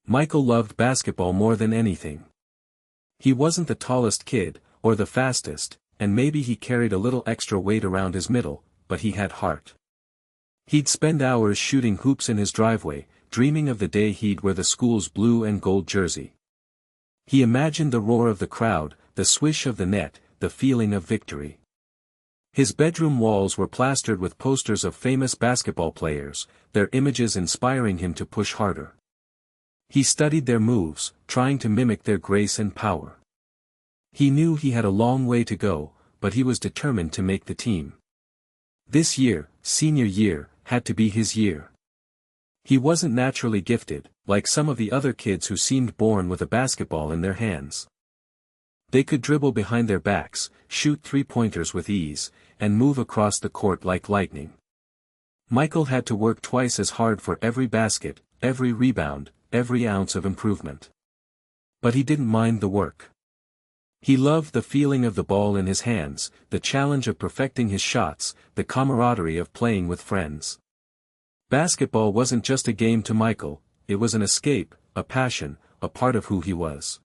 Michael loved basketball more than anything. He wasn't the tallest kid, or the fastest, and maybe he carried a little extra weight around his middle, but he had heart. He'd spend hours shooting hoops in his driveway, dreaming of the day he'd wear the school's blue and gold jersey. He imagined the roar of the crowd, the swish of the net, the feeling of victory. His bedroom walls were plastered with posters of famous basketball players, their images inspiring him to push harder. He studied their moves, trying to mimic their grace and power. He knew he had a long way to go, but he was determined to make the team. This year, senior year, had to be his year. He wasn't naturally gifted, like some of the other kids who seemed born with a basketball in their hands. They could dribble behind their backs, shoot three-pointers with ease, and move across the court like lightning. Michael had to work twice as hard for every basket, every rebound, every ounce of improvement. But he didn't mind the work. He loved the feeling of the ball in his hands, the challenge of perfecting his shots, the camaraderie of playing with friends. Basketball wasn't just a game to Michael, it was an escape, a passion, a part of who he was.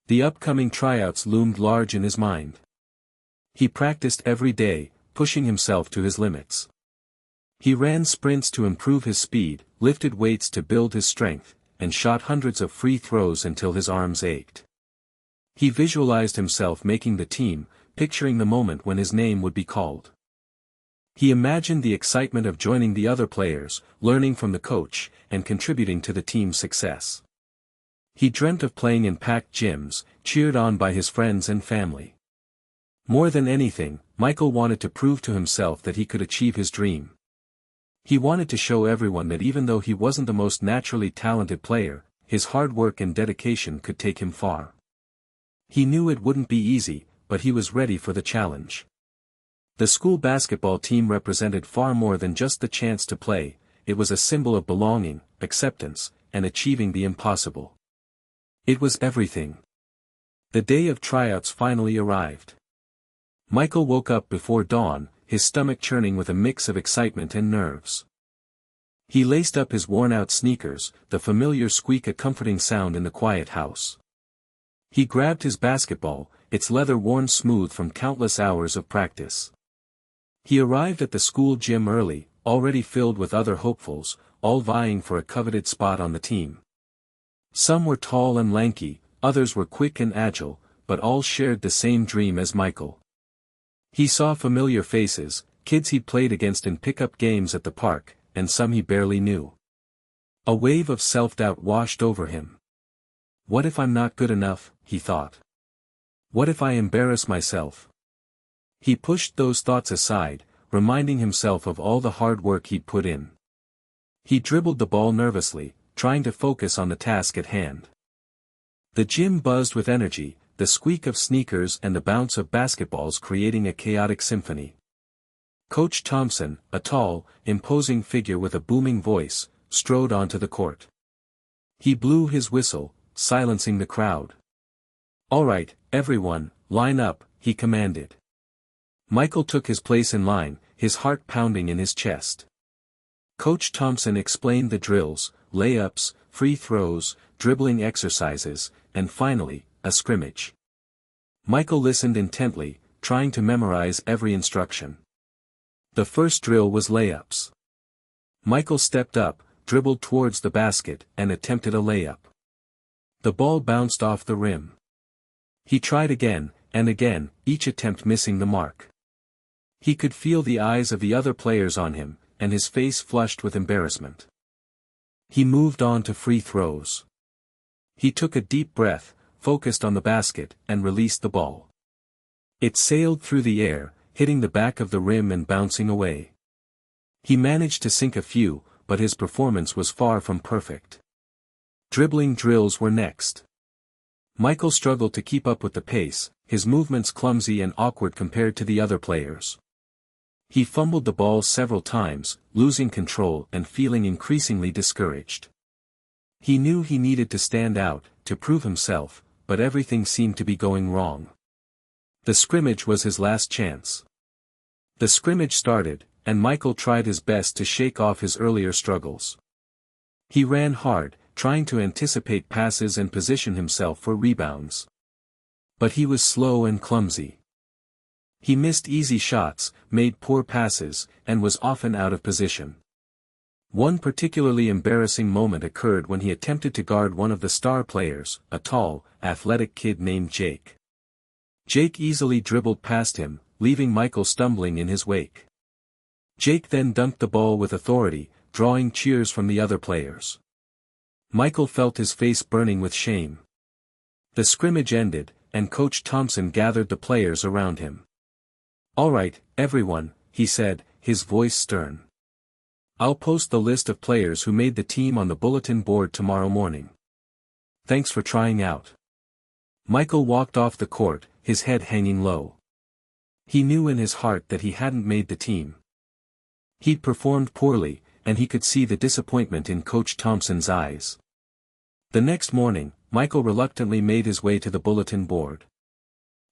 The upcoming tryouts loomed large in his mind. He practiced every day, pushing himself to his limits. He ran sprints to improve his speed, lifted weights to build his strength, and shot hundreds of free throws until his arms ached. He visualized himself making the team, picturing the moment when his name would be called. He imagined the excitement of joining the other players, learning from the coach, and contributing to the team's success. He dreamt of playing in packed gyms, cheered on by his friends and family. More than anything, Michael wanted to prove to himself that he could achieve his dream. He wanted to show everyone that even though he wasn't the most naturally talented player, his hard work and dedication could take him far. He knew it wouldn't be easy, but he was ready for the challenge. The school basketball team represented far more than just the chance to play, it was a symbol of belonging, acceptance, and achieving the impossible. It was everything. The day of tryouts finally arrived. Michael woke up before dawn, his stomach churning with a mix of excitement and nerves. He laced up his worn-out sneakers, the familiar squeak a comforting sound in the quiet house. He grabbed his basketball, its leather worn smooth from countless hours of practice. He arrived at the school gym early, already filled with other hopefuls, all vying for a coveted spot on the team. Some were tall and lanky, others were quick and agile, but all shared the same dream as Michael. He saw familiar faces, kids he'd played against in pickup games at the park, and some he barely knew. A wave of self-doubt washed over him. What if I'm not good enough, he thought. What if I embarrass myself? He pushed those thoughts aside, reminding himself of all the hard work he'd put in. He dribbled the ball nervously, trying to focus on the task at hand. The gym buzzed with energy, the squeak of sneakers and the bounce of basketballs creating a chaotic symphony. Coach Thompson, a tall, imposing figure with a booming voice, strode onto the court. He blew his whistle, silencing the crowd. "All right, everyone, line up," he commanded. Michael took his place in line, his heart pounding in his chest. Coach Thompson explained the drills, layups, free throws, dribbling exercises, and finally, a scrimmage. Michael listened intently, trying to memorize every instruction. The first drill was layups. Michael stepped up, dribbled towards the basket, and attempted a layup. The ball bounced off the rim. He tried again, and again, each attempt missing the mark. He could feel the eyes of the other players on him, and his face flushed with embarrassment. He moved on to free throws. He took a deep breath, focused on the basket, and released the ball. It sailed through the air, hitting the back of the rim and bouncing away. He managed to sink a few, but his performance was far from perfect. Dribbling drills were next. Michael struggled to keep up with the pace, his movements clumsy and awkward compared to the other players. He fumbled the ball several times, losing control and feeling increasingly discouraged. He knew he needed to stand out, to prove himself, but everything seemed to be going wrong. The scrimmage was his last chance. The scrimmage started, and Michael tried his best to shake off his earlier struggles. He ran hard, trying to anticipate passes and position himself for rebounds. But he was slow and clumsy. He missed easy shots, made poor passes, and was often out of position. One particularly embarrassing moment occurred when he attempted to guard one of the star players, a tall, athletic kid named Jake. Jake easily dribbled past him, leaving Michael stumbling in his wake. Jake then dunked the ball with authority, drawing cheers from the other players. Michael felt his face burning with shame. The scrimmage ended, and Coach Thompson gathered the players around him. "All right, everyone," he said, his voice stern. "I'll post the list of players who made the team on the bulletin board tomorrow morning. Thanks for trying out." Michael walked off the court, his head hanging low. He knew in his heart that he hadn't made the team. He'd performed poorly, and he could see the disappointment in Coach Thompson's eyes. The next morning, Michael reluctantly made his way to the bulletin board.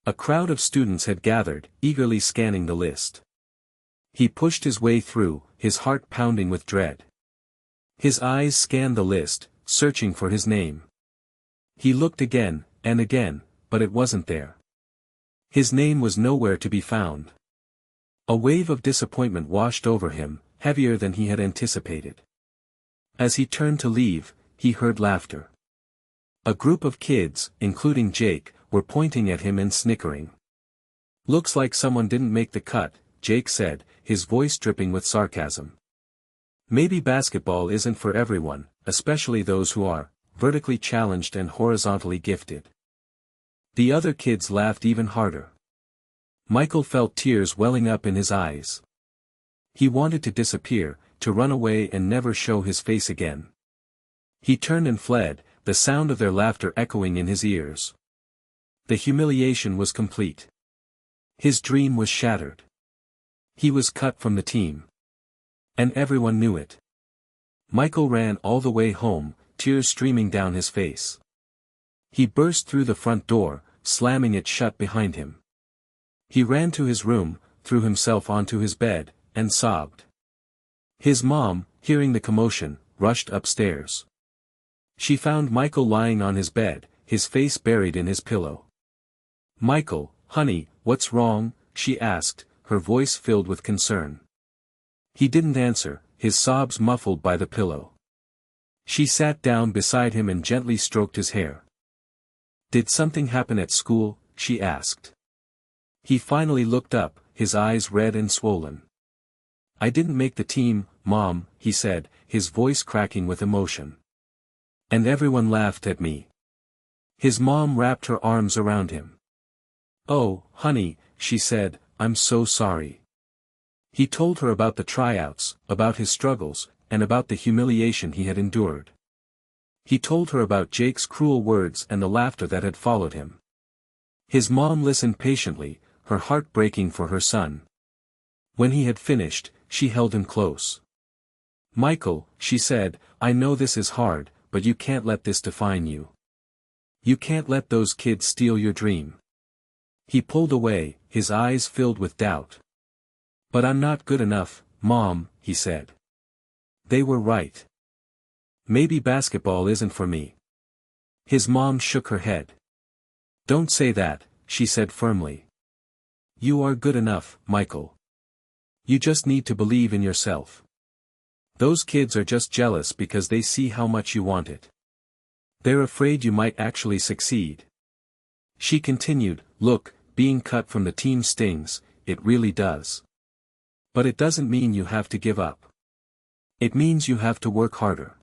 A crowd of students had gathered, eagerly scanning the list. He pushed his way through, his heart pounding with dread. His eyes scanned the list, searching for his name. He looked again, and again, but it wasn't there. His name was nowhere to be found. A wave of disappointment washed over him, heavier than he had anticipated. As he turned to leave, he heard laughter. A group of kids, including Jake, were pointing at him and snickering. "Looks like someone didn't make the cut," Jake said, his voice dripping with sarcasm. "Maybe basketball isn't for everyone, especially those who are vertically challenged and horizontally gifted." The other kids laughed even harder. Michael felt tears welling up in his eyes. He wanted to disappear, to run away and never show his face again. He turned and fled, the sound of their laughter echoing in his ears. The humiliation was complete. His dream was shattered. He was cut from the team. And everyone knew it. Michael ran all the way home, tears streaming down his face. He burst through the front door, slamming it shut behind him. He ran to his room, threw himself onto his bed, and sobbed. His mom, hearing the commotion, rushed upstairs. She found Michael lying on his bed, his face buried in his pillow. "Michael, honey, what's wrong?" she asked, her voice filled with concern. He didn't answer, his sobs muffled by the pillow. She sat down beside him and gently stroked his hair. "Did something happen at school?" she asked. He finally looked up, his eyes red and swollen. "I didn't make the team, Mom," he said, his voice cracking with emotion. "And everyone laughed at me." His mom wrapped her arms around him. "Oh, honey," she said, "I'm so sorry." He told her about the tryouts, about his struggles, and about the humiliation he had endured. He told her about Jake's cruel words and the laughter that had followed him. His mom listened patiently, her heart breaking for her son. When he had finished, she held him close. "Michael," she said, "I know this is hard, but you can't let this define you. You can't let those kids steal your dream." He pulled away, his eyes filled with doubt. "But I'm not good enough, Mom," he said. "They were right. Maybe basketball isn't for me." His mom shook her head. "Don't say that," she said firmly. "You are good enough, Michael. You just need to believe in yourself. Those kids are just jealous because they see how much you want it. They're afraid you might actually succeed." She continued, "Look, being cut from the team stings, it really does. But it doesn't mean you have to give up. It means you have to work harder.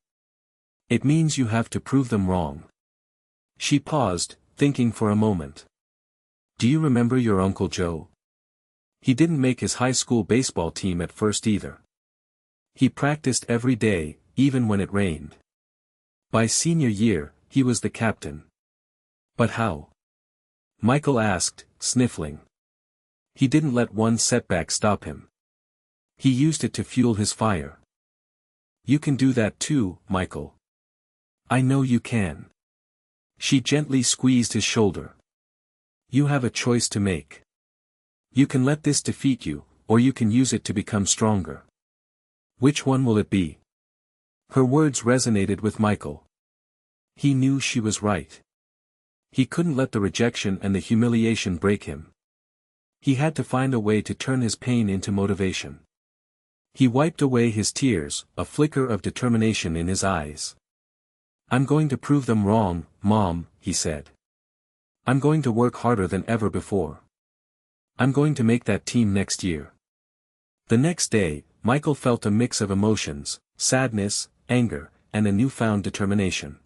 It means you have to prove them wrong." She paused, thinking for a moment. "Do you remember your Uncle Joe? He didn't make his high school baseball team at first either. He practiced every day, even when it rained. By senior year, he was the captain." "But how?" Michael asked, sniffling. "He didn't let one setback stop him. He used it to fuel his fire." "You can do that too, Michael. I know you can." She gently squeezed his shoulder. "You have a choice to make. You can let this defeat you, or you can use it to become stronger. Which one will it be?" Her words resonated with Michael. He knew she was right. He couldn't let the rejection and the humiliation break him. He had to find a way to turn his pain into motivation. He wiped away his tears, a flicker of determination in his eyes. "I'm going to prove them wrong, Mom," he said. "I'm going to work harder than ever before. I'm going to make that team next year." The next day, Michael felt a mix of emotions, sadness, anger, and a newfound determination.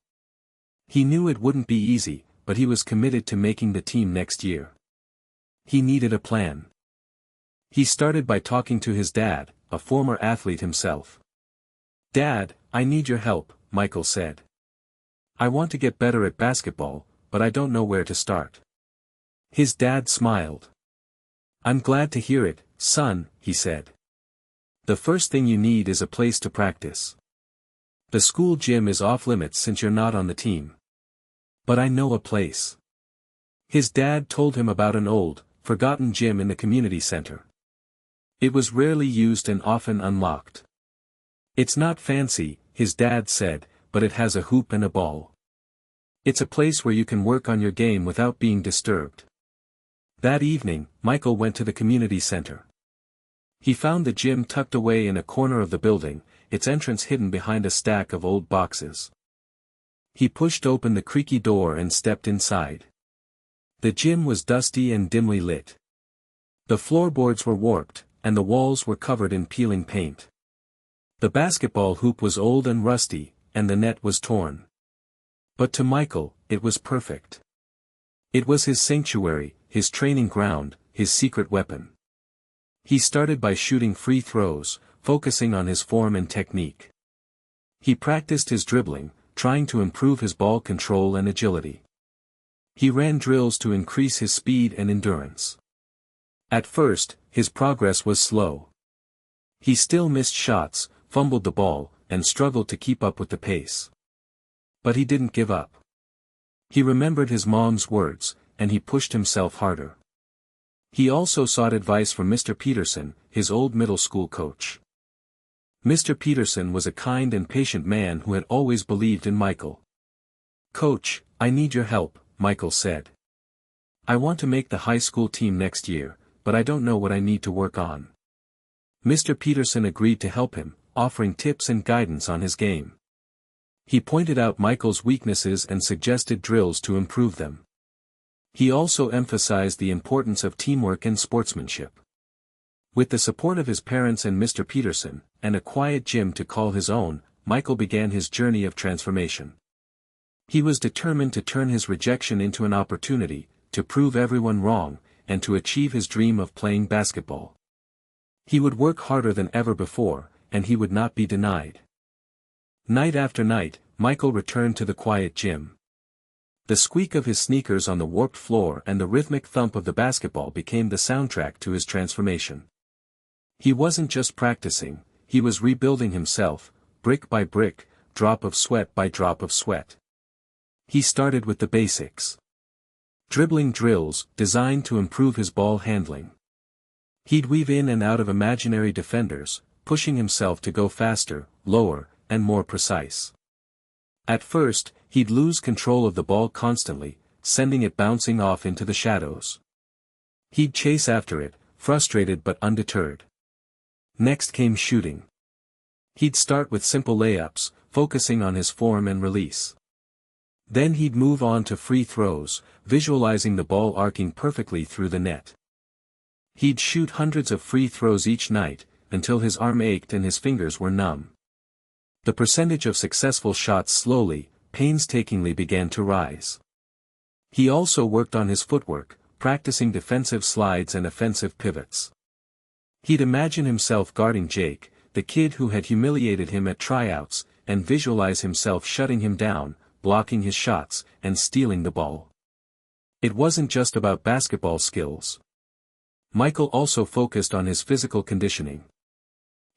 He knew it wouldn't be easy, but he was committed to making the team next year. He needed a plan. He started by talking to his dad, a former athlete himself. "Dad, I need your help," Michael said. "I want to get better at basketball, but I don't know where to start." His dad smiled. "I'm glad to hear it, son," he said. "The first thing you need is a place to practice. The school gym is off limits since you're not on the team. But I know a place." His dad told him about an old, forgotten gym in the community center. It was rarely used and often unlocked. "It's not fancy," his dad said, "but it has a hoop and a ball. It's a place where you can work on your game without being disturbed." That evening, Michael went to the community center. He found the gym tucked away in a corner of the building, its entrance hidden behind a stack of old boxes. He pushed open the creaky door and stepped inside. The gym was dusty and dimly lit. The floorboards were warped, and the walls were covered in peeling paint. The basketball hoop was old and rusty, and the net was torn. But to Michael, it was perfect. It was his sanctuary, his training ground, his secret weapon. He started by shooting free throws, focusing on his form and technique. He practiced his dribbling, trying to improve his ball control and agility. He ran drills to increase his speed and endurance. At first, his progress was slow. He still missed shots, fumbled the ball, and struggled to keep up with the pace. But he didn't give up. He remembered his mom's words, and he pushed himself harder. He also sought advice from Mr. Peterson, his old middle school coach. Mr. Peterson was a kind and patient man who had always believed in Michael. "Coach, I need your help," Michael said. "I want to make the high school team next year, but I don't know what I need to work on." Mr. Peterson agreed to help him, offering tips and guidance on his game. He pointed out Michael's weaknesses and suggested drills to improve them. He also emphasized the importance of teamwork and sportsmanship. With the support of his parents and Mr. Peterson, and a quiet gym to call his own, Michael began his journey of transformation. He was determined to turn his rejection into an opportunity, to prove everyone wrong, and to achieve his dream of playing basketball. He would work harder than ever before, and he would not be denied. Night after night, Michael returned to the quiet gym. The squeak of his sneakers on the warped floor and the rhythmic thump of the basketball became the soundtrack to his transformation. He wasn't just practicing, he was rebuilding himself, brick by brick, drop of sweat by drop of sweat. He started with the basics. Dribbling drills, designed to improve his ball handling. He'd weave in and out of imaginary defenders, pushing himself to go faster, lower, and more precise. At first, he'd lose control of the ball constantly, sending it bouncing off into the shadows. He'd chase after it, frustrated but undeterred. Next came shooting. He'd start with simple layups, focusing on his form and release. Then he'd move on to free throws, visualizing the ball arcing perfectly through the net. He'd shoot hundreds of free throws each night, until his arm ached and his fingers were numb. The percentage of successful shots slowly, painstakingly began to rise. He also worked on his footwork, practicing defensive slides and offensive pivots. He'd imagine himself guarding Jake, the kid who had humiliated him at tryouts, and visualize himself shutting him down, blocking his shots, and stealing the ball. It wasn't just about basketball skills. Michael also focused on his physical conditioning.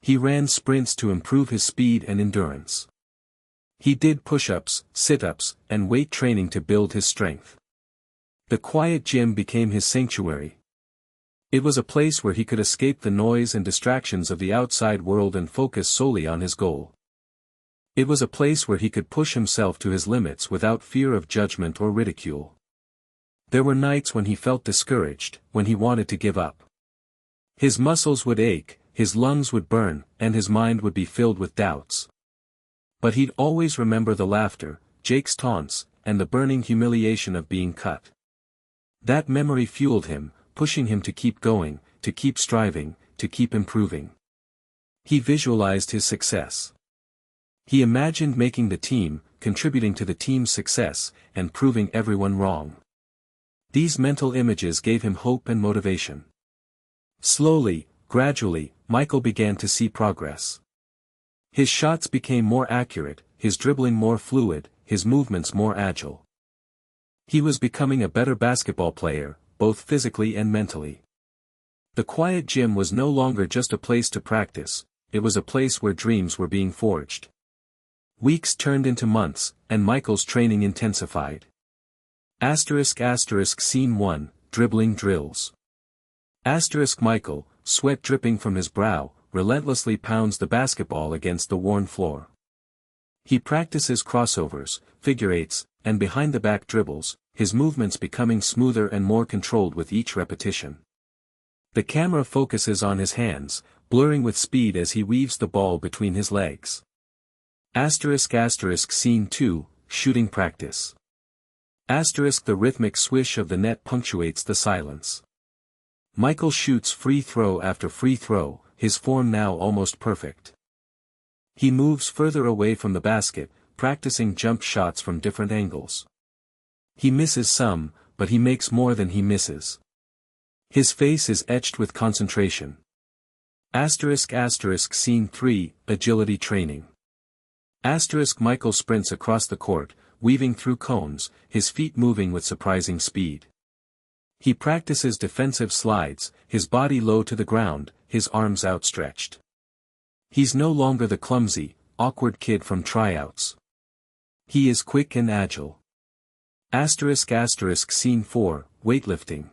He ran sprints to improve his speed and endurance. He did push-ups, sit-ups, and weight training to build his strength. The quiet gym became his sanctuary. It was a place where he could escape the noise and distractions of the outside world and focus solely on his goal. It was a place where he could push himself to his limits without fear of judgment or ridicule. There were nights when he felt discouraged, when he wanted to give up. His muscles would ache, his lungs would burn, and his mind would be filled with doubts. But he'd always remember the laughter, Jake's taunts, and the burning humiliation of being cut. That memory fueled him, pushing him to keep going, to keep striving, to keep improving. He visualized his success. He imagined making the team, contributing to the team's success, and proving everyone wrong. These mental images gave him hope and motivation. Slowly, gradually, Michael began to see progress. His shots became more accurate, his dribbling more fluid, his movements more agile. He was becoming a better basketball player, both physically and mentally. The quiet gym was no longer just a place to practice, it was a place where dreams were being forged. Weeks turned into months, and Michael's training intensified. Scene 1, Dribbling Drills. Michael, sweat dripping from his brow, relentlessly pounds the basketball against the worn floor. He practices crossovers, figure eights, and behind-the-back dribbles, his movements becoming smoother and more controlled with each repetition. The camera focuses on his hands, blurring with speed as he weaves the ball between his legs. Scene 2, Shooting Practice. The rhythmic swish of the net punctuates the silence. Michael shoots free throw after free throw, his form now almost perfect. He moves further away from the basket, practicing jump shots from different angles. He misses some, but he makes more than he misses. His face is etched with concentration. Scene 3, Agility Training. Michael sprints across the court, weaving through cones, his feet moving with surprising speed. He practices defensive slides, his body low to the ground, his arms outstretched. He's no longer the clumsy, awkward kid from tryouts. He is quick and agile. Scene 4, Weightlifting.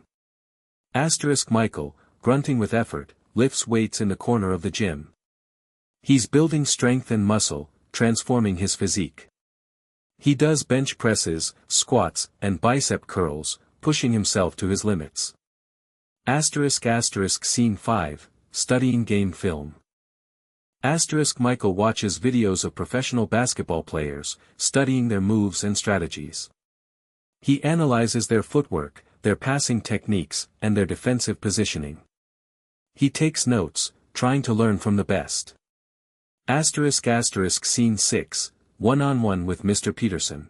Michael, grunting with effort, lifts weights in the corner of the gym. He's building strength and muscle, transforming his physique. He does bench presses, squats, and bicep curls, pushing himself to his limits. Scene 5, Studying Game Film. Michael watches videos of professional basketball players, studying their moves and strategies. He analyzes their footwork, their passing techniques, and their defensive positioning. He takes notes, trying to learn from the best. Scene 6, One-on-one with Mr. Peterson.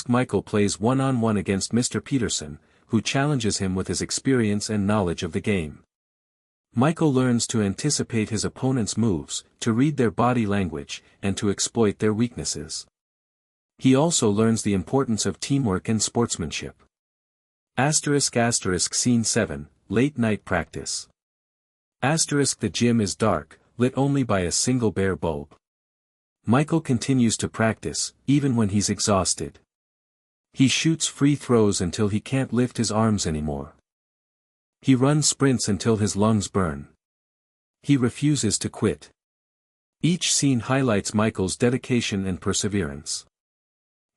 Michael plays one-on-one against Mr. Peterson, who challenges him with his experience and knowledge of the game. Michael learns to anticipate his opponent's moves, to read their body language, and to exploit their weaknesses. He also learns the importance of teamwork and sportsmanship. Scene 7, Late Night Practice. The gym is dark, lit only by a single bare bulb. Michael continues to practice, even when he's exhausted. He shoots free throws until he can't lift his arms anymore. He runs sprints until his lungs burn. He refuses to quit. Each scene highlights Michael's dedication and perseverance.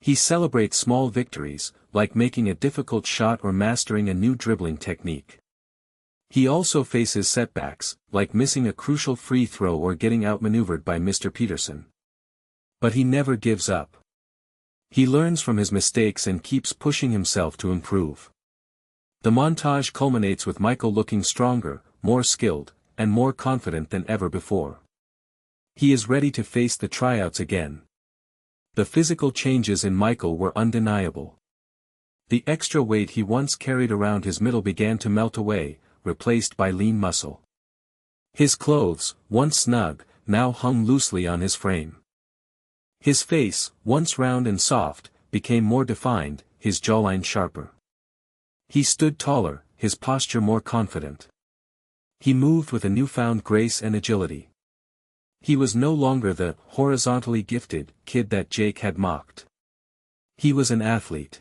He celebrates small victories, like making a difficult shot or mastering a new dribbling technique. He also faces setbacks, like missing a crucial free throw or getting outmaneuvered by Mr. Peterson. But he never gives up. He learns from his mistakes and keeps pushing himself to improve. The montage culminates with Michael looking stronger, more skilled, and more confident than ever before. He is ready to face the tryouts again. The physical changes in Michael were undeniable. The extra weight he once carried around his middle began to melt away, replaced by lean muscle. His clothes, once snug, now hung loosely on his frame. His face, once round and soft, became more defined, his jawline sharper. He stood taller, his posture more confident. He moved with a newfound grace and agility. He was no longer the horizontally gifted kid that Jake had mocked. He was an athlete.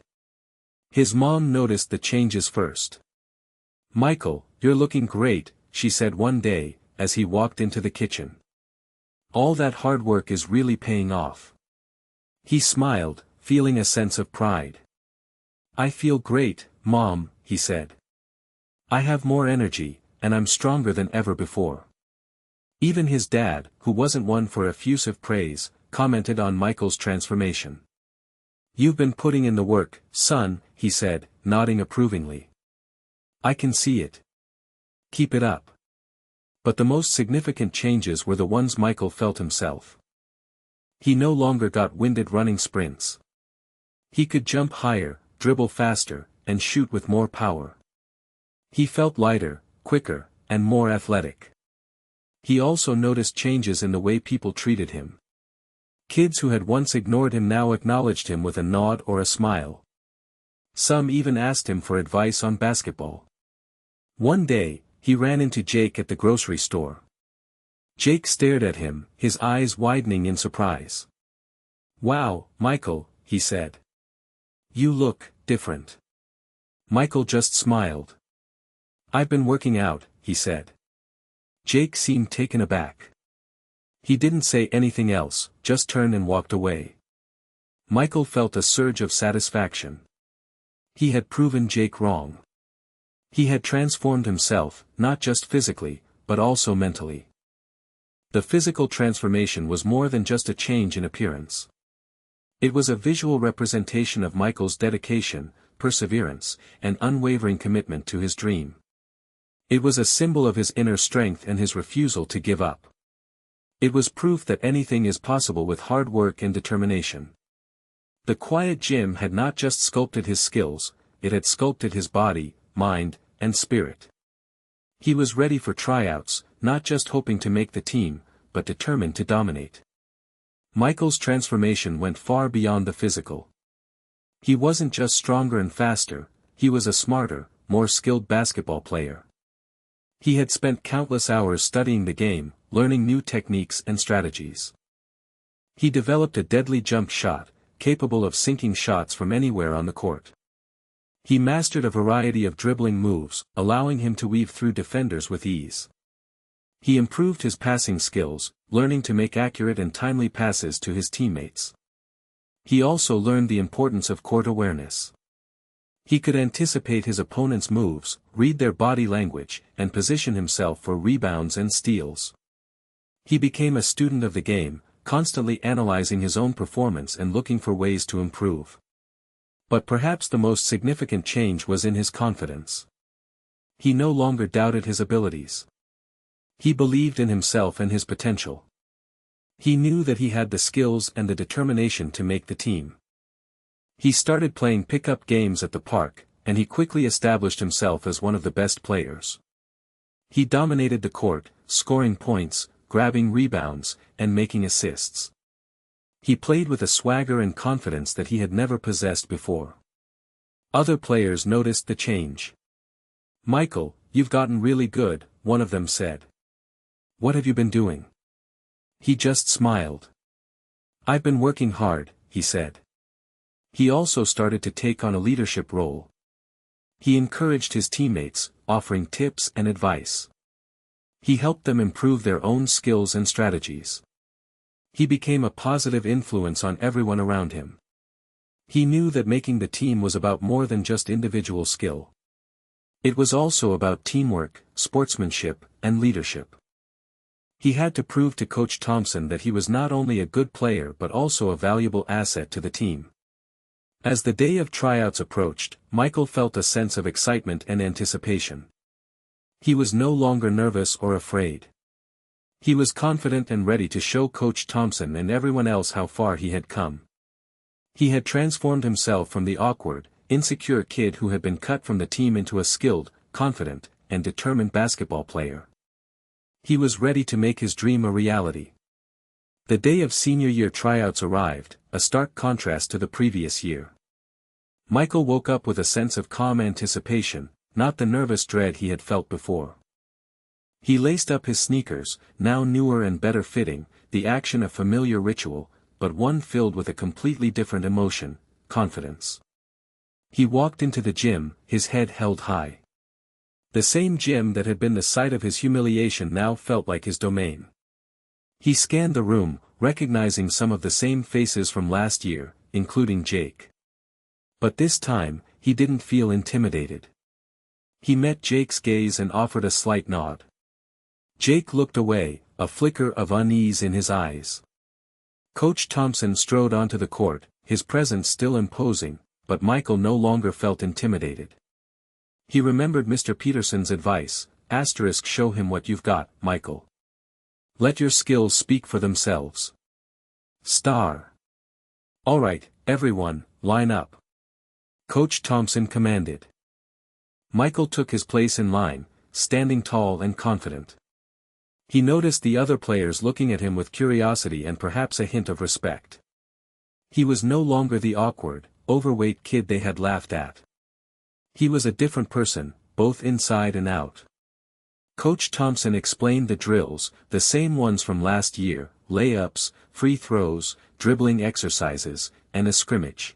His mom noticed the changes first. "Michael, you're looking great," she said one day, as he walked into the kitchen. All that hard work is really paying off. He smiled, feeling a sense of pride. I feel great, Mom, he said. I have more energy, and I'm stronger than ever before. Even his dad, who wasn't one for effusive praise, commented on Michael's transformation. You've been putting in the work, son, he said, nodding approvingly. I can see it. Keep it up. But the most significant changes were the ones Michael felt himself. He no longer got winded running sprints. He could jump higher, dribble faster, and shoot with more power. He felt lighter, quicker, and more athletic. He also noticed changes in the way people treated him. Kids who had once ignored him now acknowledged him with a nod or a smile. Some even asked him for advice on basketball. One day, he ran into Jake at the grocery store. Jake stared at him, his eyes widening in surprise. Wow, Michael, he said. You look different. Michael just smiled. I've been working out, he said. Jake seemed taken aback. He didn't say anything else, just turned and walked away. Michael felt a surge of satisfaction. He had proven Jake wrong. He had transformed himself, not just physically, but also mentally. The physical transformation was more than just a change in appearance. It was a visual representation of Michael's dedication, perseverance, and unwavering commitment to his dream. It was a symbol of his inner strength and his refusal to give up. It was proof that anything is possible with hard work and determination. The quiet gym had not just sculpted his skills, it had sculpted his body, mind, and spirit. He was ready for tryouts, not just hoping to make the team, but determined to dominate. Michael's transformation went far beyond the physical. He wasn't just stronger and faster, he was a smarter, more skilled basketball player. He had spent countless hours studying the game, learning new techniques and strategies. He developed a deadly jump shot, capable of sinking shots from anywhere on the court. He mastered a variety of dribbling moves, allowing him to weave through defenders with ease. He improved his passing skills, learning to make accurate and timely passes to his teammates. He also learned the importance of court awareness. He could anticipate his opponent's moves, read their body language, and position himself for rebounds and steals. He became a student of the game, constantly analyzing his own performance and looking for ways to improve. But perhaps the most significant change was in his confidence. He no longer doubted his abilities. He believed in himself and his potential. He knew that he had the skills and the determination to make the team. He started playing pickup games at the park, and he quickly established himself as one of the best players. He dominated the court, scoring points, grabbing rebounds, and making assists. He played with a swagger and confidence that he had never possessed before. Other players noticed the change. Michael, you've gotten really good, one of them said. What have you been doing? He just smiled. I've been working hard, he said. He also started to take on a leadership role. He encouraged his teammates, offering tips and advice. He helped them improve their own skills and strategies. He became a positive influence on everyone around him. He knew that making the team was about more than just individual skill. It was also about teamwork, sportsmanship, and leadership. He had to prove to Coach Thompson that he was not only a good player but also a valuable asset to the team. As the day of tryouts approached, Michael felt a sense of excitement and anticipation. He was no longer nervous or afraid. He was confident and ready to show Coach Thompson and everyone else how far he had come. He had transformed himself from the awkward, insecure kid who had been cut from the team into a skilled, confident, and determined basketball player. He was ready to make his dream a reality. The day of senior year tryouts arrived, a stark contrast to the previous year. Michael woke up with a sense of calm anticipation, not the nervous dread he had felt before. He laced up his sneakers, now newer and better fitting, the action a familiar ritual, but one filled with a completely different emotion, confidence. He walked into the gym, his head held high. The same gym that had been the site of his humiliation now felt like his domain. He scanned the room, recognizing some of the same faces from last year, including Jake. But this time, he didn't feel intimidated. He met Jake's gaze and offered a slight nod. Jake looked away, a flicker of unease in his eyes. Coach Thompson strode onto the court, his presence still imposing, but Michael no longer felt intimidated. He remembered Mr. Peterson's advice, show him what you've got, Michael. Let your skills speak for themselves. Alright, everyone, line up. Coach Thompson commanded. Michael took his place in line, standing tall and confident. He noticed the other players looking at him with curiosity and perhaps a hint of respect. He was no longer the awkward, overweight kid they had laughed at. He was a different person, both inside and out. Coach Thompson explained the drills, the same ones from last year: layups, free throws, dribbling exercises, and a scrimmage.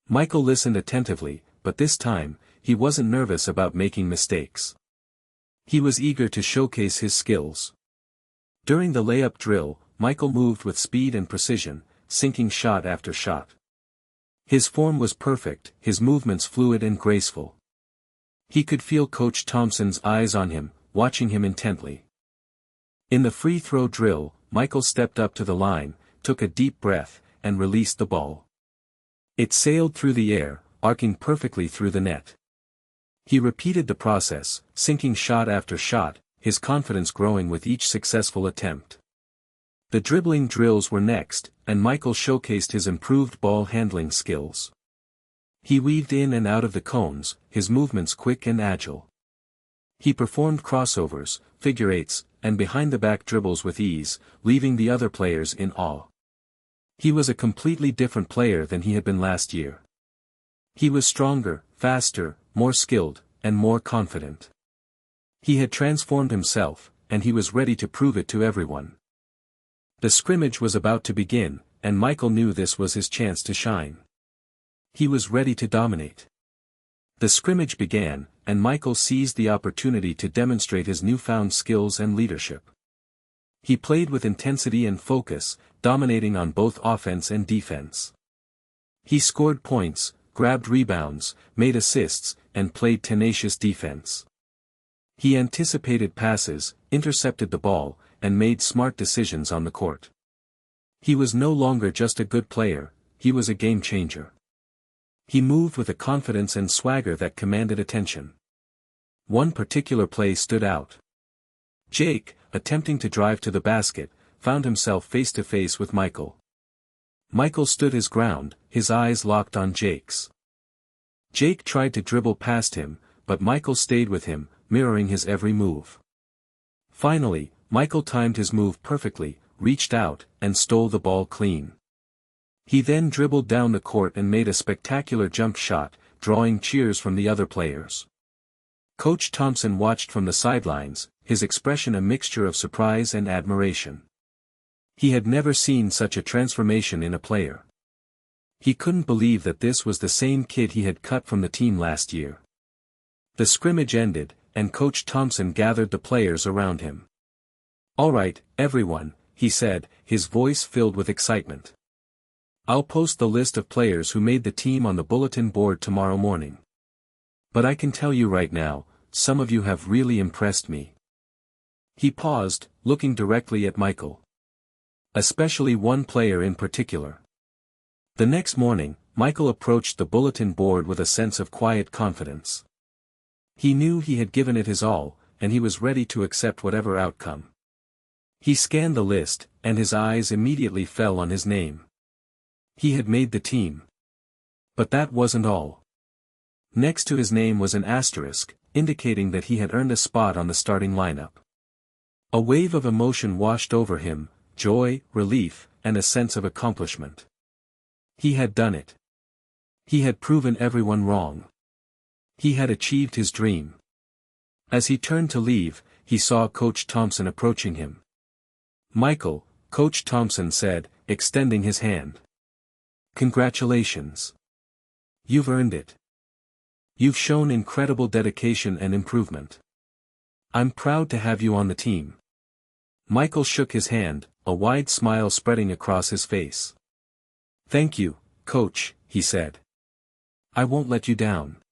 Michael listened attentively, but this time, he wasn't nervous about making mistakes. He was eager to showcase his skills. During the layup drill, Michael moved with speed and precision, sinking shot after shot. His form was perfect, his movements fluid and graceful. He could feel Coach Thompson's eyes on him, watching him intently. In the free throw drill, Michael stepped up to the line, took a deep breath, and released the ball. It sailed through the air, arcing perfectly through the net. He repeated the process, sinking shot after shot, his confidence growing with each successful attempt. The dribbling drills were next, and Michael showcased his improved ball handling skills. He weaved in and out of the cones, his movements quick and agile. He performed crossovers, figure eights, and behind-the-back dribbles with ease, leaving the other players in awe. He was a completely different player than he had been last year. He was stronger, faster, more skilled, and more confident. He had transformed himself, and he was ready to prove it to everyone. The scrimmage was about to begin, and Michael knew this was his chance to shine. He was ready to dominate. The scrimmage began, and Michael seized the opportunity to demonstrate his newfound skills and leadership. He played with intensity and focus, dominating on both offense and defense. He scored points, grabbed rebounds, made assists, and played tenacious defense. He anticipated passes, intercepted the ball, and made smart decisions on the court. He was no longer just a good player, he was a game changer. He moved with a confidence and swagger that commanded attention. One particular play stood out. Jake, attempting to drive to the basket, found himself face to face with Michael. Michael stood his ground, his eyes locked on Jake's. Jake tried to dribble past him, but Michael stayed with him, mirroring his every move. Finally, Michael timed his move perfectly, reached out, and stole the ball clean. He then dribbled down the court and made a spectacular jump shot, drawing cheers from the other players. Coach Thompson watched from the sidelines, his expression a mixture of surprise and admiration. He had never seen such a transformation in a player. He couldn't believe that this was the same kid he had cut from the team last year. The scrimmage ended, and Coach Thompson gathered the players around him. "Alright, everyone," he said, his voice filled with excitement. "I'll post the list of players who made the team on the bulletin board tomorrow morning. But I can tell you right now, some of you have really impressed me." He paused, looking directly at Michael. "Especially one player in particular." The next morning, Michael approached the bulletin board with a sense of quiet confidence. He knew he had given it his all, and he was ready to accept whatever outcome. He scanned the list, and his eyes immediately fell on his name. He had made the team. But that wasn't all. Next to his name was an asterisk, indicating that he had earned a spot on the starting lineup. A wave of emotion washed over him, joy, relief, and a sense of accomplishment. He had done it. He had proven everyone wrong. He had achieved his dream. As he turned to leave, he saw Coach Thompson approaching him. "Michael," Coach Thompson said, extending his hand. "Congratulations. You've earned it. You've shown incredible dedication and improvement. I'm proud to have you on the team." Michael shook his hand, a wide smile spreading across his face. "Thank you, coach," he said. "I won't let you down."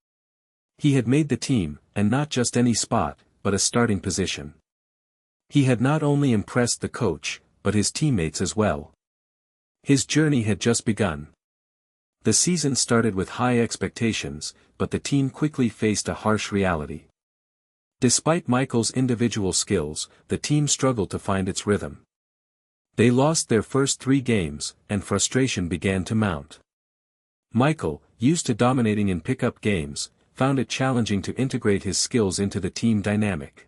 He had made the team, and not just any spot, but a starting position. He had not only impressed the coach, but his teammates as well. His journey had just begun. The season started with high expectations, but the team quickly faced a harsh reality. Despite Michael's individual skills, the team struggled to find its rhythm. They lost their first 3 games, and frustration began to mount. Michael, used to dominating in pickup games, found it challenging to integrate his skills into the team dynamic.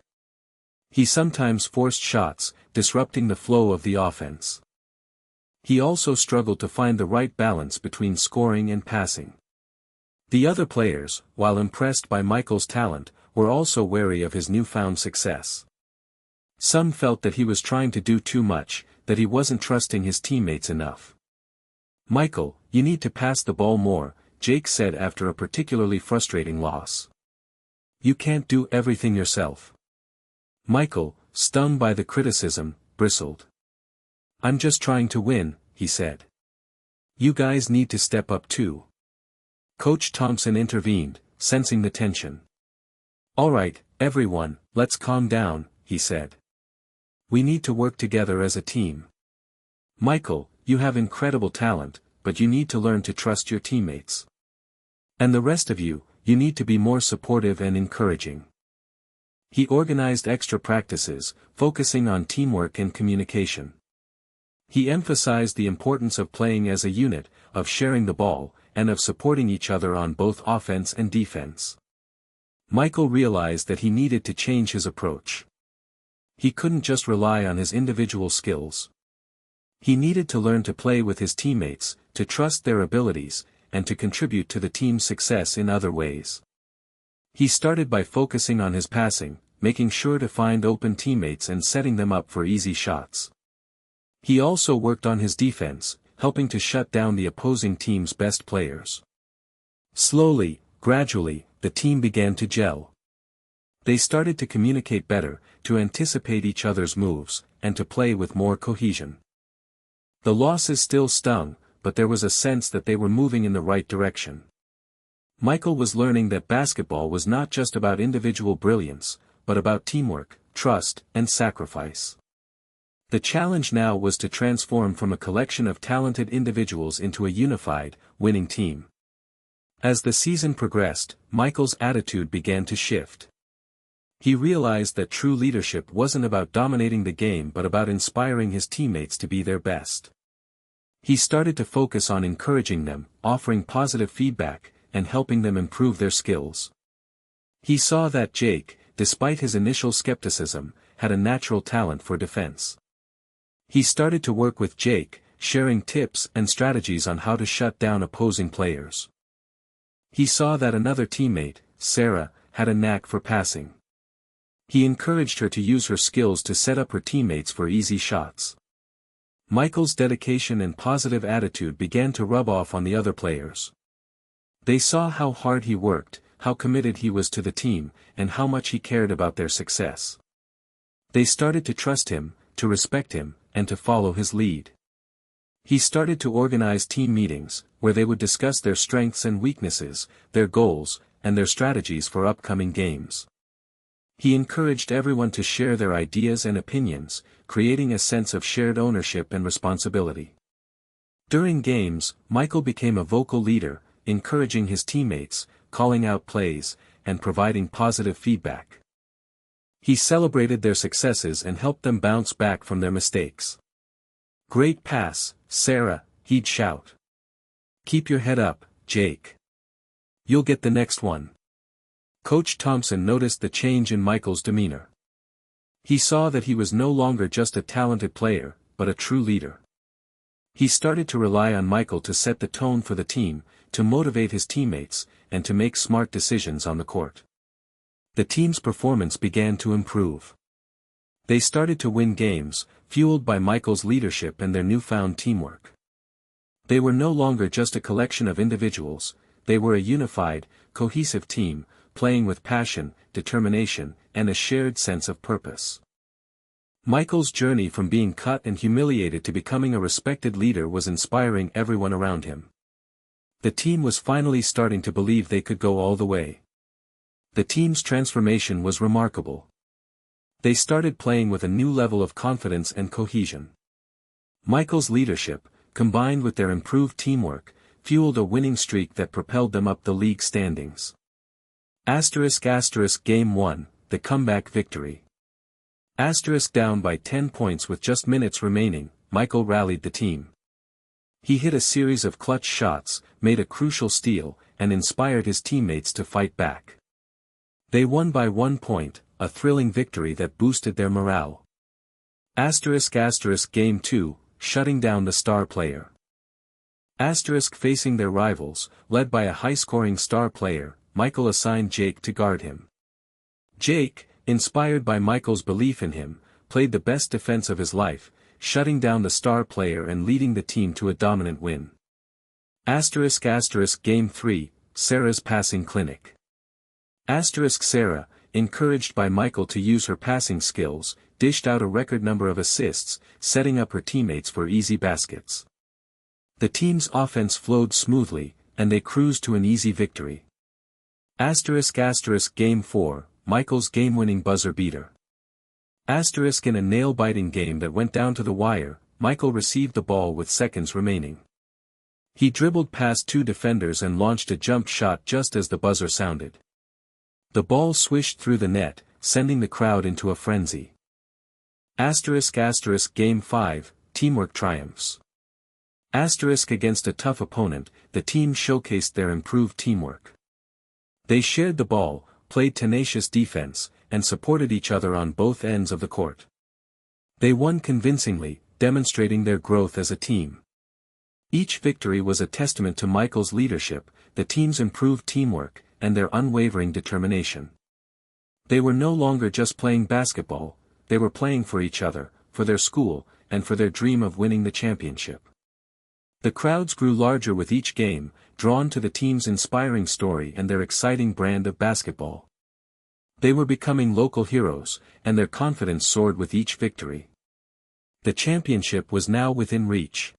He sometimes forced shots, disrupting the flow of the offense. He also struggled to find the right balance between scoring and passing. The other players, while impressed by Michael's talent, were also wary of his newfound success. Some felt that he was trying to do too much, that he wasn't trusting his teammates enough. "Michael, you need to pass the ball more," Jake said after a particularly frustrating loss. "You can't do everything yourself." Michael, stung by the criticism, bristled. "I'm just trying to win," he said. "You guys need to step up too." Coach Thompson intervened, sensing the tension. "All right, everyone, let's calm down," he said. "We need to work together as a team. Michael, you have incredible talent, but you need to learn to trust your teammates. And the rest of you, you need to be more supportive and encouraging." He organized extra practices, focusing on teamwork and communication. He emphasized the importance of playing as a unit, of sharing the ball, and of supporting each other on both offense and defense. Michael realized that he needed to change his approach. He couldn't just rely on his individual skills. He needed to learn to play with his teammates, to trust their abilities, and to contribute to the team's success in other ways. He started by focusing on his passing, making sure to find open teammates and setting them up for easy shots. He also worked on his defense, helping to shut down the opposing team's best players. Slowly, gradually, the team began to gel. They started to communicate better, to anticipate each other's moves, and to play with more cohesion. The losses still stung, but there was a sense that they were moving in the right direction. Michael was learning that basketball was not just about individual brilliance, but about teamwork, trust, and sacrifice. The challenge now was to transform from a collection of talented individuals into a unified, winning team. As the season progressed, Michael's attitude began to shift. He realized that true leadership wasn't about dominating the game but about inspiring his teammates to be their best. He started to focus on encouraging them, offering positive feedback, and helping them improve their skills. He saw that Jake, despite his initial skepticism, had a natural talent for defense. He started to work with Jake, sharing tips and strategies on how to shut down opposing players. He saw that another teammate, Sarah, had a knack for passing. He encouraged her to use her skills to set up her teammates for easy shots. Michael's dedication and positive attitude began to rub off on the other players. They saw how hard he worked, how committed he was to the team, and how much he cared about their success. They started to trust him, to respect him, and to follow his lead. He started to organize team meetings, where they would discuss their strengths and weaknesses, their goals, and their strategies for upcoming games. He encouraged everyone to share their ideas and opinions, creating a sense of shared ownership and responsibility. During games, Michael became a vocal leader, encouraging his teammates, calling out plays, and providing positive feedback. He celebrated their successes and helped them bounce back from their mistakes. "Great pass, Sarah," he'd shout. "Keep your head up, Jake. You'll get the next one." Coach Thompson noticed the change in Michael's demeanor. He saw that he was no longer just a talented player, but a true leader. He started to rely on Michael to set the tone for the team, to motivate his teammates, and to make smart decisions on the court. The team's performance began to improve. They started to win games, fueled by Michael's leadership and their newfound teamwork. They were no longer just a collection of individuals, they were a unified, cohesive team, playing with passion, determination, and a shared sense of purpose. Michael's journey from being cut and humiliated to becoming a respected leader was inspiring everyone around him. The team was finally starting to believe they could go all the way. The team's transformation was remarkable. They started playing with a new level of confidence and cohesion. Michael's leadership, combined with their improved teamwork, fueled a winning streak that propelled them up the league standings. Game 1, the comeback victory. Down by 10 points with just minutes remaining, Michael rallied the team. He hit a series of clutch shots, made a crucial steal, and inspired his teammates to fight back. They won by 1 point, a thrilling victory that boosted their morale. Game 2, shutting down the star player. Facing their rivals, led by a high-scoring star player, Michael assigned Jake to guard him. Jake, inspired by Michael's belief in him, played the best defense of his life, shutting down the star player and leading the team to a dominant win. Game 3, Sarah's passing clinic. Sarah, encouraged by Michael to use her passing skills, dished out a record number of assists, setting up her teammates for easy baskets. The team's offense flowed smoothly, and they cruised to an easy victory. Game 4, Michael's game-winning buzzer beater. In a nail-biting game that went down to the wire, Michael received the ball with seconds remaining. He dribbled past 2 defenders and launched a jump shot just as the buzzer sounded. The ball swished through the net, sending the crowd into a frenzy. Game 5, teamwork triumphs. Against a tough opponent, the team showcased their improved teamwork. They shared the ball, played tenacious defense, and supported each other on both ends of the court. They won convincingly, demonstrating their growth as a team. Each victory was a testament to Michael's leadership, the team's improved teamwork, and their unwavering determination. They were no longer just playing basketball, they were playing for each other, for their school, and for their dream of winning the championship. The crowds grew larger with each game, drawn to the team's inspiring story and their exciting brand of basketball. They were becoming local heroes, and their confidence soared with each victory. The championship was now within reach.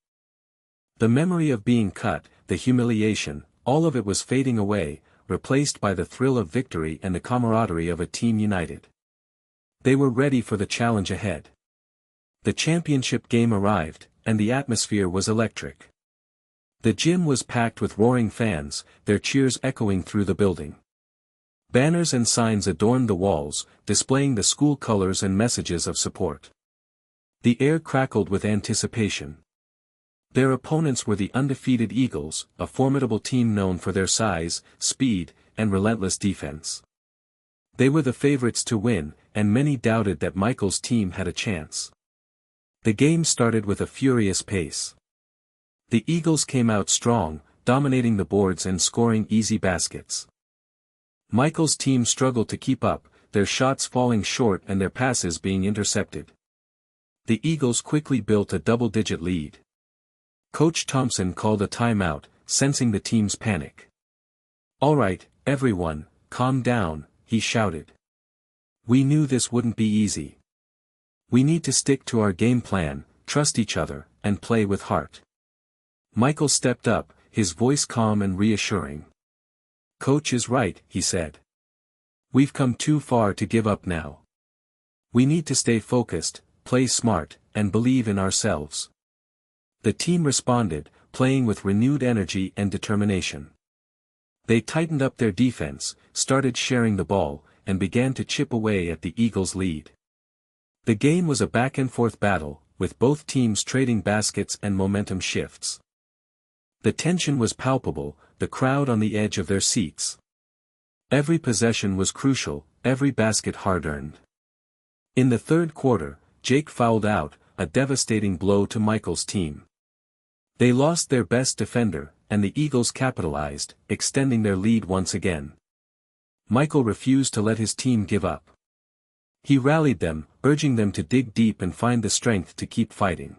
The memory of being cut, the humiliation, all of it was fading away, replaced by the thrill of victory and the camaraderie of a team united. They were ready for the challenge ahead. The championship game arrived, and the atmosphere was electric. The gym was packed with roaring fans, their cheers echoing through the building. Banners and signs adorned the walls, displaying the school colors and messages of support. The air crackled with anticipation. Their opponents were the undefeated Eagles, a formidable team known for their size, speed, and relentless defense. They were the favorites to win, and many doubted that Michael's team had a chance. The game started with a furious pace. The Eagles came out strong, dominating the boards and scoring easy baskets. Michael's team struggled to keep up, their shots falling short and their passes being intercepted. The Eagles quickly built a double-digit lead. Coach Thompson called a timeout, sensing the team's panic. "All right, everyone, calm down," he shouted. "We knew this wouldn't be easy. We need to stick to our game plan, trust each other, and play with heart." Michael stepped up, his voice calm and reassuring. "Coach is right," he said. "We've come too far to give up now. We need to stay focused, play smart, and believe in ourselves." The team responded, playing with renewed energy and determination. They tightened up their defense, started sharing the ball, and began to chip away at the Eagles' lead. The game was a back-and-forth battle, with both teams trading baskets and momentum shifts. The tension was palpable, the crowd on the edge of their seats. Every possession was crucial, every basket hard-earned. In the third quarter, Jake fouled out, a devastating blow to Michael's team. They lost their best defender, and the Eagles capitalized, extending their lead once again. Michael refused to let his team give up. He rallied them, urging them to dig deep and find the strength to keep fighting.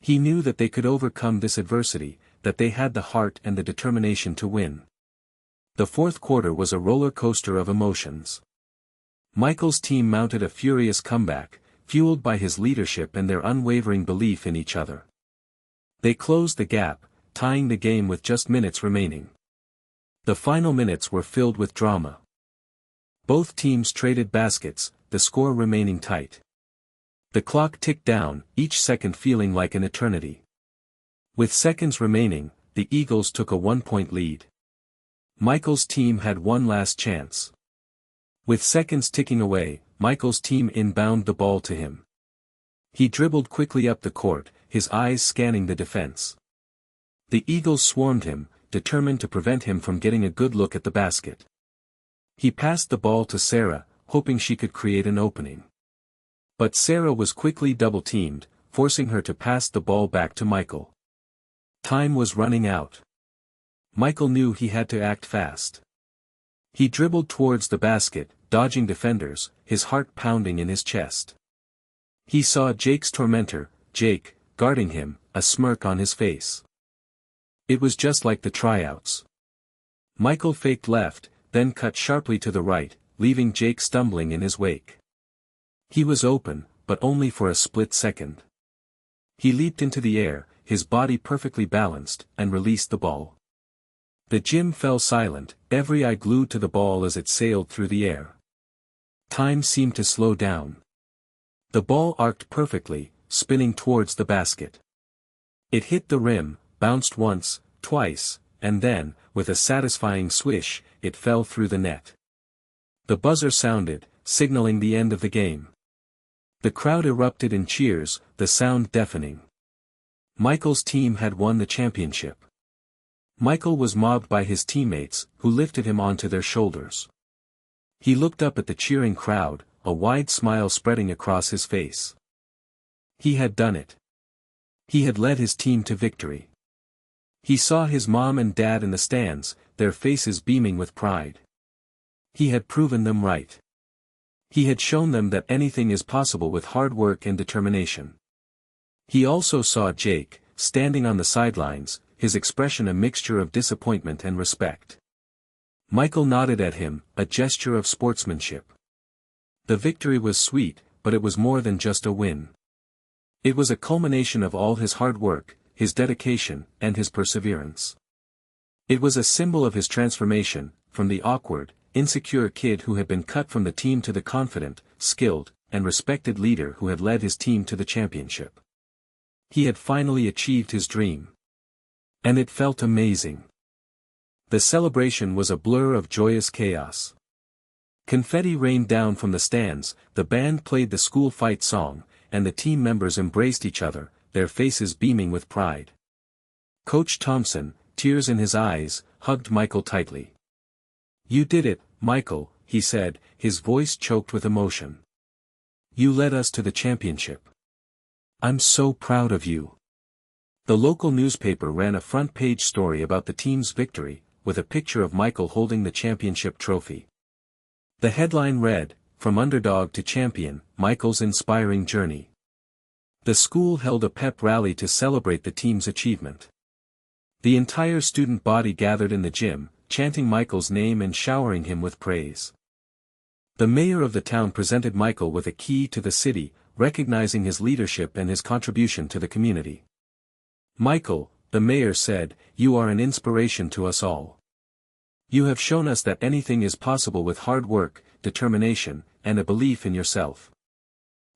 He knew that they could overcome this adversity, that they had the heart and the determination to win. The fourth quarter was a roller coaster of emotions. Michael's team mounted a furious comeback, fueled by his leadership and their unwavering belief in each other. They closed the gap, tying the game with just minutes remaining. The final minutes were filled with drama. Both teams traded baskets, the score remaining tight. The clock ticked down, each second feeling like an eternity. With seconds remaining, the Eagles took a 1-point lead. Michael's team had one last chance. With seconds ticking away, Michael's team inbounded the ball to him. He dribbled quickly up the court, his eyes scanning the defense. The Eagles swarmed him, determined to prevent him from getting a good look at the basket. He passed the ball to Sarah, hoping she could create an opening. But Sarah was quickly double-teamed, forcing her to pass the ball back to Michael. Time was running out. Michael knew he had to act fast. He dribbled towards the basket, dodging defenders, his heart pounding in his chest. He saw Jake's tormentor, Jake, guarding him, a smirk on his face. It was just like the tryouts. Michael faked left, then cut sharply to the right, leaving Jake stumbling in his wake. He was open, but only for a split second. He leaped into the air, his body perfectly balanced, and released the ball. The gym fell silent, every eye glued to the ball as it sailed through the air. Time seemed to slow down. The ball arced perfectly, spinning towards the basket. It hit the rim, bounced once, twice, and then, with a satisfying swish, it fell through the net. The buzzer sounded, signaling the end of the game. The crowd erupted in cheers, the sound deafening. Michael's team had won the championship. Michael was mobbed by his teammates, who lifted him onto their shoulders. He looked up at the cheering crowd, a wide smile spreading across his face. He had done it. He had led his team to victory. He saw his mom and dad in the stands, their faces beaming with pride. He had proven them right. He had shown them that anything is possible with hard work and determination. He also saw Jake, standing on the sidelines, his expression a mixture of disappointment and respect. Michael nodded at him, a gesture of sportsmanship. The victory was sweet, but it was more than just a win. It was a culmination of all his hard work, his dedication, and his perseverance. It was a symbol of his transformation, from the awkward, insecure kid who had been cut from the team to the confident, skilled, and respected leader who had led his team to the championship. He had finally achieved his dream. And it felt amazing. The celebration was a blur of joyous chaos. Confetti rained down from the stands, the band played the school fight song, and the team members embraced each other, their faces beaming with pride. Coach Thompson, tears in his eyes, hugged Michael tightly. "You did it, Michael," he said, his voice choked with emotion. "You led us to the championship. I'm so proud of you." The local newspaper ran a front-page story about the team's victory, with a picture of Michael holding the championship trophy. The headline read, "From underdog to champion, Michael's inspiring journey." The school held a pep rally to celebrate the team's achievement. The entire student body gathered in the gym, chanting Michael's name and showering him with praise. The mayor of the town presented Michael with a key to the city, recognizing his leadership and his contribution to the community. "Michael," the mayor said, "you are an inspiration to us all. You have shown us that anything is possible with hard work, determination, and a belief in yourself."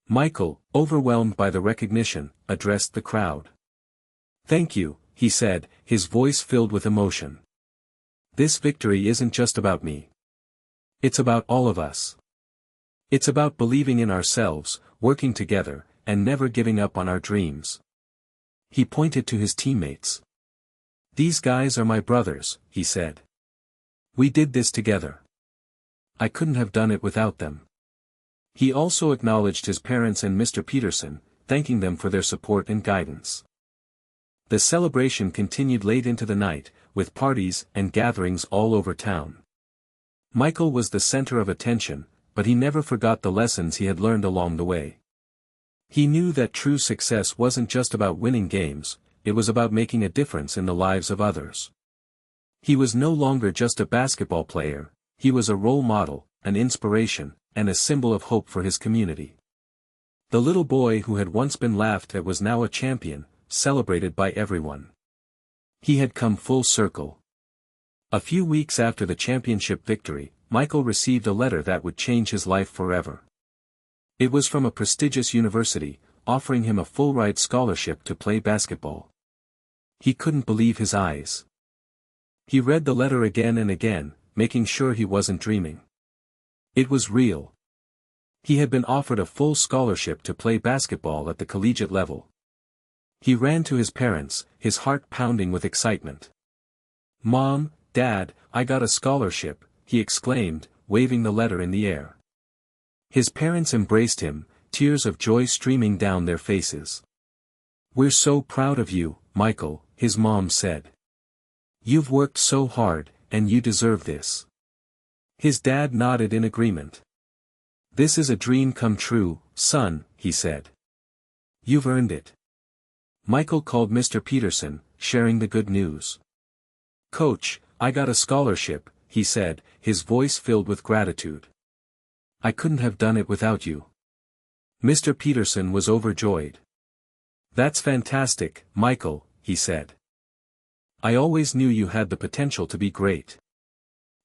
Michael, overwhelmed by the recognition, addressed the crowd. "Thank you," he said, his voice filled with emotion. "This victory isn't just about me. It's about all of us. It's about believing in ourselves, working together, and never giving up on our dreams." He pointed to his teammates. "These guys are my brothers," he said. "We did this together. I couldn't have done it without them." He also acknowledged his parents and Mr. Peterson, thanking them for their support and guidance. The celebration continued late into the night, with parties and gatherings all over town. Michael was the center of attention, but he never forgot the lessons he had learned along the way. He knew that true success wasn't just about winning games, it was about making a difference in the lives of others. He was no longer just a basketball player, he was a role model, an inspiration, and a symbol of hope for his community. The little boy who had once been laughed at was now a champion, celebrated by everyone. He had come full circle. A few weeks after the championship victory, Michael received a letter that would change his life forever. It was from a prestigious university, offering him a full-ride scholarship to play basketball. He couldn't believe his eyes. He read the letter again and again, making sure he wasn't dreaming. It was real. He had been offered a full scholarship to play basketball at the collegiate level. He ran to his parents, his heart pounding with excitement. "Mom, Dad, I got a scholarship," he exclaimed, waving the letter in the air. His parents embraced him, tears of joy streaming down their faces. "We're so proud of you, Michael," his mom said. "You've worked so hard, and you deserve this." His dad nodded in agreement. "This is a dream come true, son," he said. "You've earned it." Michael called Mr. Peterson, sharing the good news. "Coach, I got a scholarship," he said, his voice filled with gratitude. "I couldn't have done it without you." Mr. Peterson was overjoyed. "That's fantastic, Michael," he said. "I always knew you had the potential to be great.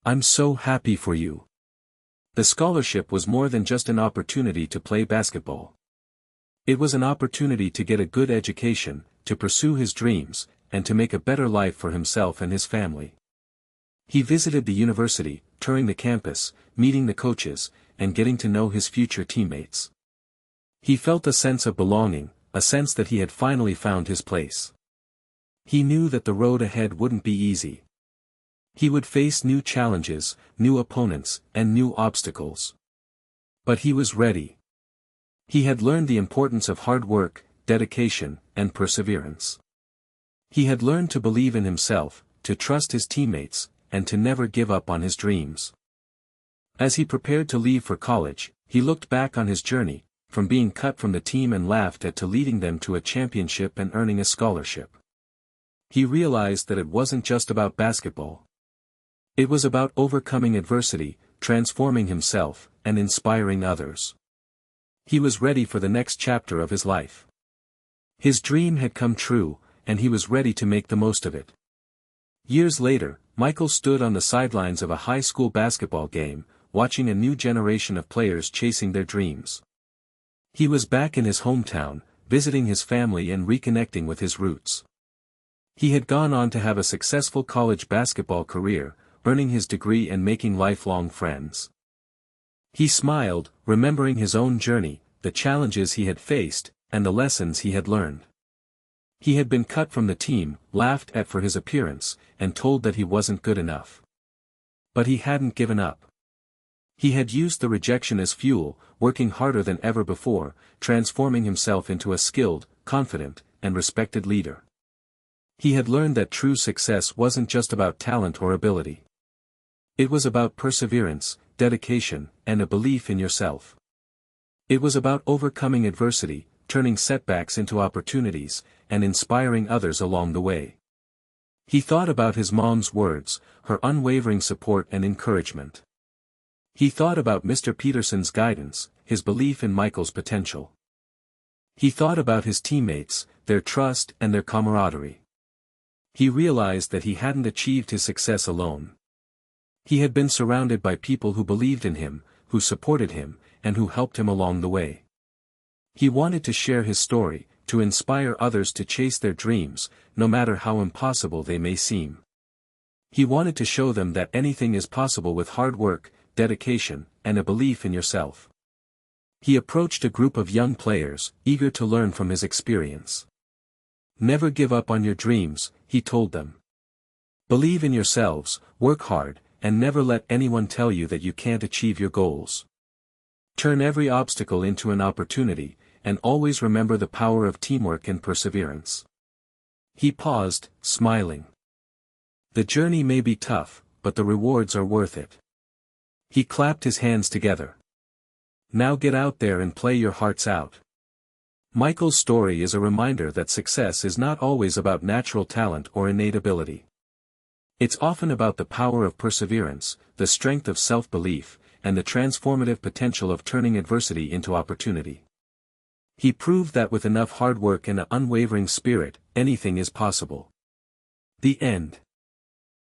I'm so happy for you." The scholarship was more than just an opportunity to play basketball. It was an opportunity to get a good education, to pursue his dreams, and to make a better life for himself and his family. He visited the university, touring the campus, meeting the coaches, and getting to know his future teammates. He felt a sense of belonging, a sense that he had finally found his place. He knew that the road ahead wouldn't be easy. He would face new challenges, new opponents, and new obstacles. But he was ready. He had learned the importance of hard work, dedication, and perseverance. He had learned to believe in himself, to trust his teammates, and to never give up on his dreams. As he prepared to leave for college, he looked back on his journey, from being cut from the team and laughed at to leading them to a championship and earning a scholarship. He realized that it wasn't just about basketball. It was about overcoming adversity, transforming himself, and inspiring others. He was ready for the next chapter of his life. His dream had come true, and he was ready to make the most of it. Years later, Michael stood on the sidelines of a high school basketball game, watching a new generation of players chasing their dreams. He was back in his hometown, visiting his family and reconnecting with his roots. He had gone on to have a successful college basketball career, earning his degree and making lifelong friends. He smiled, remembering his own journey, the challenges he had faced, and the lessons he had learned. He had been cut from the team, laughed at for his appearance, and told that he wasn't good enough. But he hadn't given up. He had used the rejection as fuel, working harder than ever before, transforming himself into a skilled, confident, and respected leader. He had learned that true success wasn't just about talent or ability. It was about perseverance, dedication, and a belief in yourself. It was about overcoming adversity, turning setbacks into opportunities, and inspiring others along the way. He thought about his mom's words, her unwavering support and encouragement. He thought about Mr. Peterson's guidance, his belief in Michael's potential. He thought about his teammates, their trust and their camaraderie. He realized that he hadn't achieved his success alone. He had been surrounded by people who believed in him, who supported him, and who helped him along the way. He wanted to share his story, to inspire others to chase their dreams, no matter how impossible they may seem. He wanted to show them that anything is possible with hard work, dedication, and a belief in yourself. He approached a group of young players, eager to learn from his experience. "Never give up on your dreams," he told them. "Believe in yourselves, work hard, and never let anyone tell you that you can't achieve your goals. Turn every obstacle into an opportunity, and always remember the power of teamwork and perseverance." He paused, smiling. "The journey may be tough, but the rewards are worth it." He clapped his hands together. "Now get out there and play your hearts out." Michael's story is a reminder that success is not always about natural talent or innate ability. It's often about the power of perseverance, the strength of self-belief, and the transformative potential of turning adversity into opportunity. He proved that with enough hard work and an unwavering spirit, anything is possible. The end.